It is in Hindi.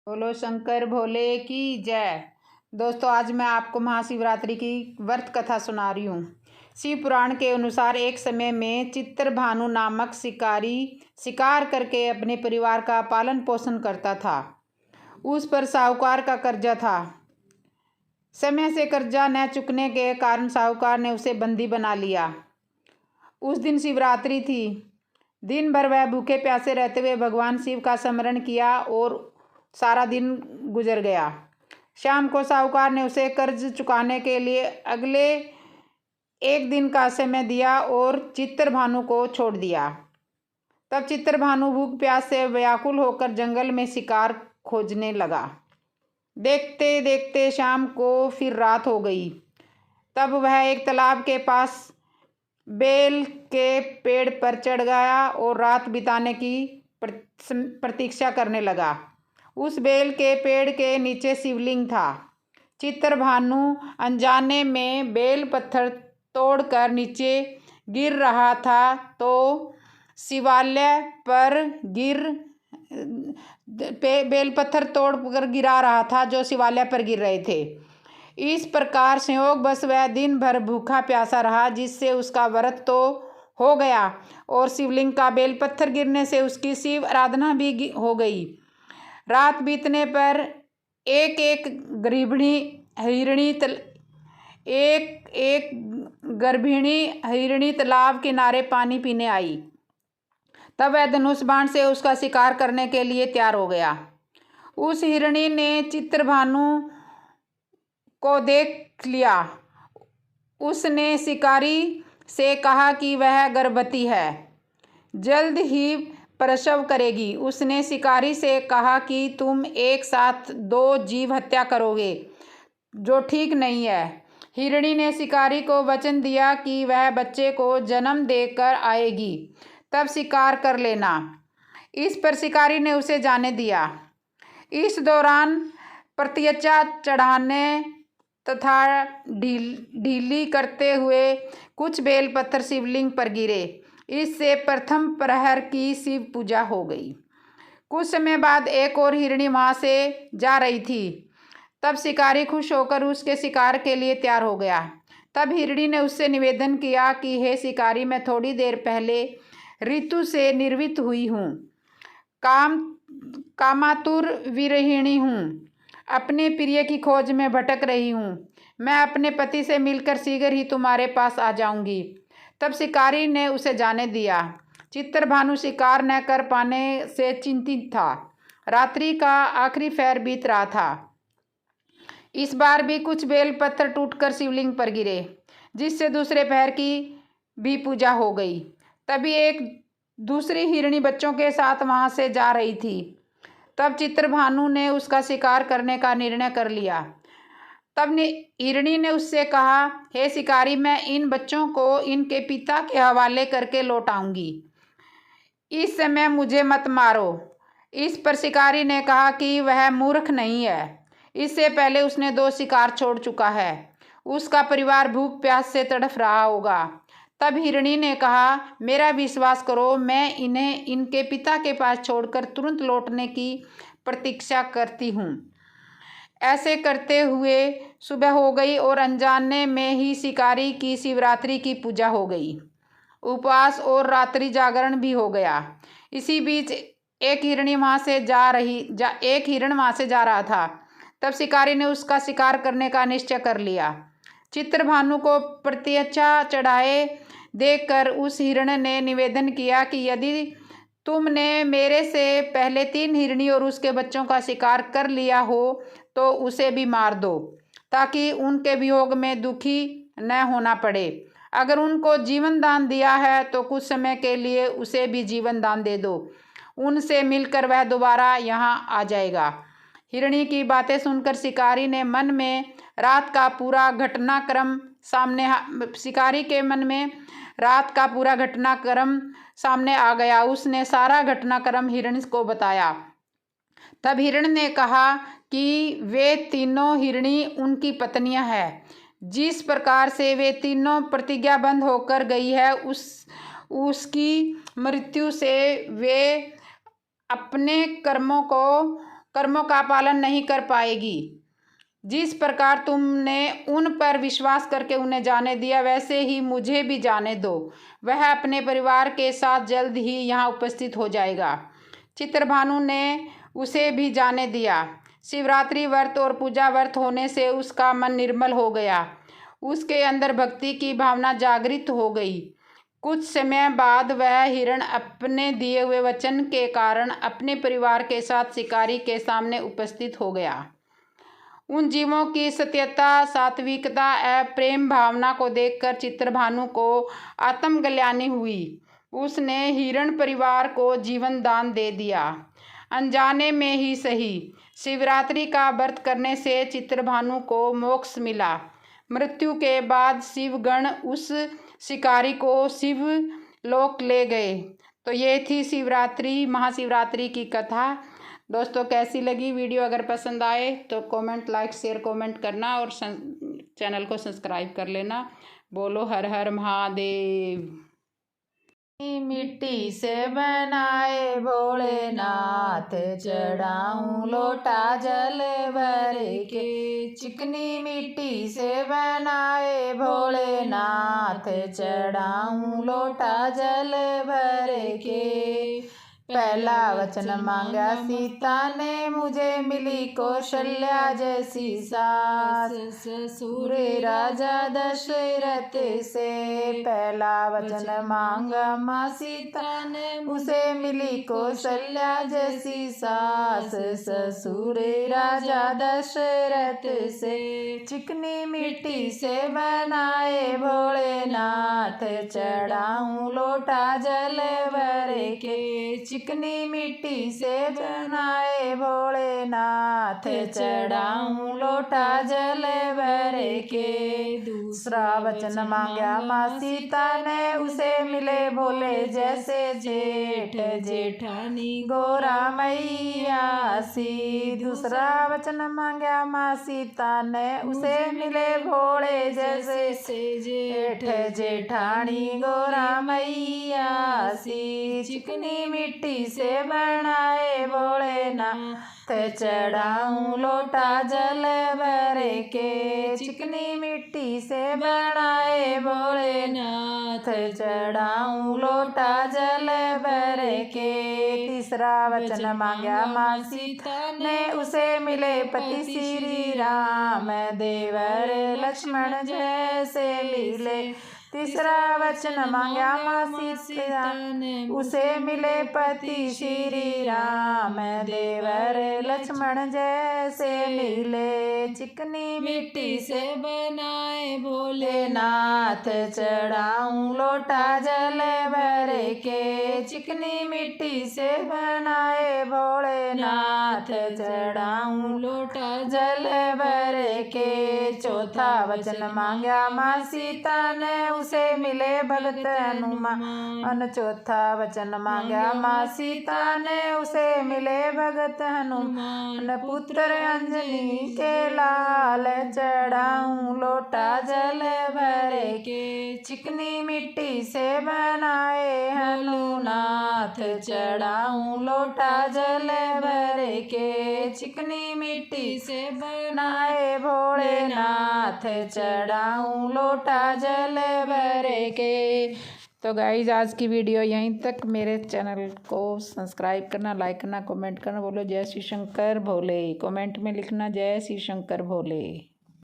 बोलो शंकर भोले की जय। दोस्तों, आज मैं आपको महाशिवरात्रि की व्रत कथा सुना रही हूँ। शिव पुराण के अनुसार एक समय में चित्रभानु नामक शिकारी शिकार करके अपने परिवार का पालन पोषण करता था। उस पर साहूकार का कर्जा था। समय से कर्जा न चुकने के कारण साहूकार ने उसे बंदी बना लिया। उस दिन शिवरात्रि थी। दिन भर वह भूखे प्यासे रहते हुए भगवान शिव का स्मरण किया और सारा दिन गुजर गया। शाम को साहूकार ने उसे कर्ज चुकाने के लिए अगले एक दिन का समय दिया और चित्रभानु को छोड़ दिया। तब चित्रभानु भूख प्यास से व्याकुल होकर जंगल में शिकार खोजने लगा। देखते देखते शाम को फिर रात हो गई। तब वह एक तालाब के पास बेल के पेड़ पर चढ़ गया और रात बिताने की प्रतीक्षा करने लगा। उस बेल के पेड़ के नीचे शिवलिंग था। चित्रभानु अनजाने में बेल पत्थर तोड़कर नीचे गिर रहा था तो शिवालय पर बेल पत्थर तोड़कर गिरा रहा था जो शिवालय पर गिर रहे थे। इस प्रकार संयोगवश वह दिन भर भूखा प्यासा रहा, जिससे उसका व्रत तो हो गया और शिवलिंग का बेल पत्थर गिरने से उसकी शिव आराधना भी हो गई। रात बीतने पर एक एक गर्भिणी हिरणी तालाब किनारे पानी पीने आई। तब वह धनुष बाण से उसका शिकार करने के लिए तैयार हो गया। उस हिरणी ने चित्रभानु को देख लिया। उसने शिकारी से कहा कि वह गर्भवती है, जल्द ही प्रसव करेगी। उसने शिकारी से कहा कि तुम एक साथ 2 जीव हत्या करोगे, जो ठीक नहीं है। हिरणी ने शिकारी को वचन दिया कि वह बच्चे को जन्म देकर आएगी, तब शिकार कर लेना। इस पर शिकारी ने उसे जाने दिया। इस दौरान प्रत्यक्षा चढ़ाने तथा ढीली करते हुए कुछ बेल पत्थर शिवलिंग पर गिरे। इससे प्रथम प्रहर की शिव पूजा हो गई। कुछ समय बाद एक और हिरणी वहां से जा रही थी। तब शिकारी खुश होकर उसके शिकार के लिए तैयार हो गया। तब हिरणी ने उससे निवेदन किया कि हे शिकारी, मैं थोड़ी देर पहले ऋतु से निर्वित हुई हूँ, कामातुर विरहिणी हूँ, अपने प्रिय की खोज में भटक रही हूँ। मैं अपने पति से मिलकर शीघ्र ही तुम्हारे पास आ जाऊंगी। तब शिकारी ने उसे जाने दिया। चित्रभानु शिकार न कर पाने से चिंतित था। रात्रि का आखिरी पहर बीत रहा था। इस बार भी कुछ बेल पत्थर टूटकर शिवलिंग पर गिरे, जिससे दूसरे पहर की भी पूजा हो गई। तभी एक दूसरी हिरणी बच्चों के साथ वहां से जा रही थी। तब चित्रभानु ने उसका शिकार करने का निर्णय कर लिया। तब हिरणी ने उससे कहा, हे शिकारी, मैं इन बच्चों को इनके पिता के हवाले करके लौट आऊंगी। इस समय मुझे मत मारो। इस पर शिकारी ने कहा कि वह मूर्ख नहीं है। इससे पहले उसने 2 शिकार छोड़ चुका है। उसका परिवार भूख प्यास से तड़फ रहा होगा। तब हिरणी ने कहा, मेरा विश्वास करो, मैं इन्हें इनके पिता के पास छोड़कर तुरंत लौटने की प्रतीक्षा करती हूँ। ऐसे करते हुए सुबह हो गई और अनजाने में ही शिकारी की शिवरात्रि की पूजा हो गई। उपवास और रात्रि जागरण भी हो गया। इसी बीच एक हिरण वहां से जा रहा था। तब शिकारी ने उसका शिकार करने का निश्चय कर लिया। चित्रभानु को प्रत्यक्षा चढ़ाए देखकर उस हिरण ने निवेदन किया कि यदि तुमने मेरे से पहले 3 हिरणी और उसके बच्चों का शिकार कर लिया हो तो उसे भी मार दो, ताकि उनके वियोग में दुखी न होना पड़े। अगर उनको जीवन दान दिया है तो कुछ समय के लिए उसे भी जीवन दान दे दो। उनसे मिलकर वह दोबारा यहाँ आ जाएगा। हिरणी की बातें सुनकर शिकारी के मन में रात का पूरा घटनाक्रम सामने आ गया। उसने सारा घटनाक्रम हिरण को बताया। तब हिरण ने कहा कि वे तीनों हिरणी उनकी पत्नियां हैं। जिस प्रकार से वे तीनों प्रतिज्ञाबद्ध होकर गई है, उसकी मृत्यु से वे अपने कर्मों को कर्मों का पालन नहीं कर पाएगी। जिस प्रकार तुमने उन पर विश्वास करके उन्हें जाने दिया, वैसे ही मुझे भी जाने दो। वह अपने परिवार के साथ जल्द ही यहाँ उपस्थित हो जाएगा। चित्रभानु ने उसे भी जाने दिया। शिवरात्रि व्रत और पूजा व्रत होने से उसका मन निर्मल हो गया। उसके अंदर भक्ति की भावना जागृत हो गई। कुछ समय बाद वह हिरण अपने दिए हुए वचन के कारण अपने परिवार के साथ शिकारी के सामने उपस्थित हो गया। उन जीवों की सत्यता, सात्विकता एवं प्रेम भावना को देखकर चित्रभानु को आत्मग्लानि हुई। उसने हिरण परिवार को जीवन दान दे दिया। अनजाने में ही सही, शिवरात्रि का व्रत करने से चित्रभानु को मोक्ष मिला। मृत्यु के बाद शिवगण उस शिकारी को शिव लोक ले गए। तो ये थी शिवरात्रि, महाशिवरात्रि की कथा। दोस्तों, कैसी लगी वीडियो? अगर पसंद आए तो कमेंट, लाइक, शेयर, कमेंट करना और चैनल को सब्सक्राइब कर लेना। बोलो हर हर महादेव। मिट्टी से बनाए भोलेनाथ, चढ़ाऊं लोटा जल भर के। चिकनी मिट्टी से बनाए भोलेनाथ, चढ़ाऊं लोटा जल भर के। पहला वचन मांगा सीता ने, मुझे मिली कौशल्या जैसी सास। ससुर राजा दशरथ से पहला वचन मांगा माँ सीता ने, उसे मिली कौशल्या जैसी सास। ससुर राजा दशरथ से चिकनी मिट्टी से बनाए भोलेनाथ, चढ़ाऊं लोटा जल भर के। चिकनी मिट्टी से बनाए भोलेनाथ, चढ़ाऊं लोटा जल भर के। दूसरा वचन मांगा माँ सीता ने, उसे मिले भोले जैसे जेठ जेठानी गोरा मैया सी। दूसरा वचन मांगा माँ सीता ने, उसे मिले भोले जैसे जेठ जेठानी गोरा मैया सी। चिकनी मिट्टी से बनाए भोलेनाथ, चढ़ाऊं लोटा जल भर के। चिकनी मिट्टी से बनाए भोलेनाथ, चढ़ाऊं लोटा जल भर के। तीसरा वचन मांगा माँ सीता ने, उसे मिले पति श्री राम, देवर लक्ष्मण जैसे मिले। तीसरा वचन मांगा माँ सीता ने, उसे मिले पति श्री राम, देवर लक्ष्मण जैसे मिले। चिकनी मिट्टी से बनाए भोलेनाथ, चढ़ाऊं लोटा जल भर के। चिकनी मिट्टी से बनाए भोलेनाथ, चढ़ाऊं लोटा जल भर के। चौथा वचन मांगा माँ सीता ने, उसे मिले भगत हनुमान। चौथा वचन मांगा माँ सीता ने, उसे मिले भगत हनुमान। पुत्र अंजनी के लाल, चढ़ाऊं लोटा जल भर के। चिकनी मिट्टी से बनाए हनुनाथ, चढ़ाऊं लोटा जल भर के। चिकनी मिट्टी से बनाए भोलेनाथ, चढ़ाऊं लोटा जल भर के। तो गाइज, आज की वीडियो यहीं तक। मेरे चैनल को सब्सक्राइब करना, लाइक करना, कमेंट करना। बोलो जय श्री शंकर भोले। कमेंट में लिखना जय श्री शंकर भोले।